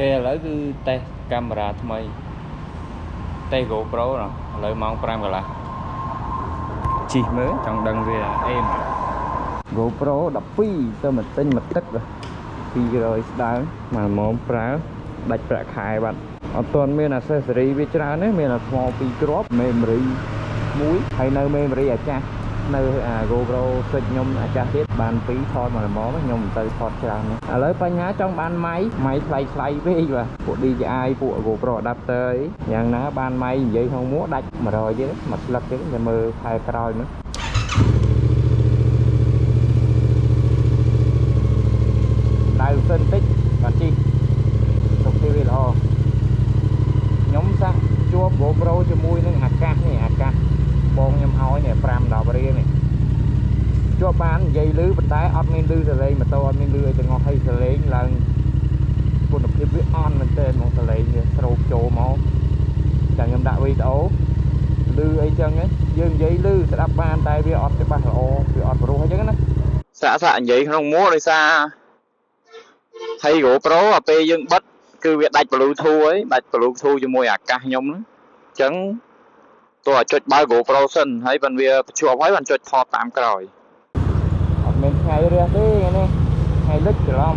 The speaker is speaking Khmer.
ឥឡូវគឺតេស្តកាមេរ៉ាថ្មីតេស្ត GoPro ឥឡូវម៉ោង5កន្លះជីកមើលចង់ដឹងវាអេម GoPro 12ទៅមកទិញមកទឹក200ស្ដើងមកម៉ោងប្រើដាច់ប្រាក់ខែបាត់អត់ទាន់មាន accessory វាច្រើនទេមានតែថ្ម2គ្រាប់ memory 1ហើយនៅ memory អាចាស់នៅអា GoPro សិចខ្ញុំអាចាស់ទៀតបាន2ថតមកល្មមខ្ញុំមិនទៅថតច្រើនទេឥឡូវបញ្ហាចង់បានម៉ៃថ្លៃពេកបាទពួក DJI ពួក GoPro adapter អីយ៉ាងណាបានម៉ៃនិយាយក្នុងមួដាច់100ទៀតមកស្លឹកទៀតតែមើលខែក្រោយមើលដៅសិនតិចបាទជីទុកទីវាល្អខ្ញុំសាក់ជួប GoPro ជាមួយនឹងអាកាសនេះអាកាសបងខ្ញុំឲ្យនេះ5-10រៀលនេះជាប់បាននិយាយលឺប៉ុន្តែអត់មានលឺសលេងម៉ូតូអត់មានលឺអីទាំងអស់ហើយសលេងឡើងគុណភាពវាអន់មែនទែនមកសលេងវាស្រោបចូលមកចាំខ្ញុំដាក់វីដេអូលឺអីចឹងយើងនិយាយលឺស្ដាប់បានតែវាអត់ច្បាស់ល្អវាអត់ព្រោះអញ្ចឹងណាសាក់និយាយក្នុងមួដោយសារហើយ GoPro អាពេលយើងបិទគឺវាដាច់ Bluetooth ហើយដាច់ Bluetooth ជាមួយអាកាសខ្ញុំហ្នឹងអញ្ចឹងតោះចុចបើ GoPro សិនហើយបានវាភ្ជាប់ហើយបានចុចថតតាមក្រោយអត់មានថ្ងៃរះទេនេះថ្ងៃលិចច្រឡំ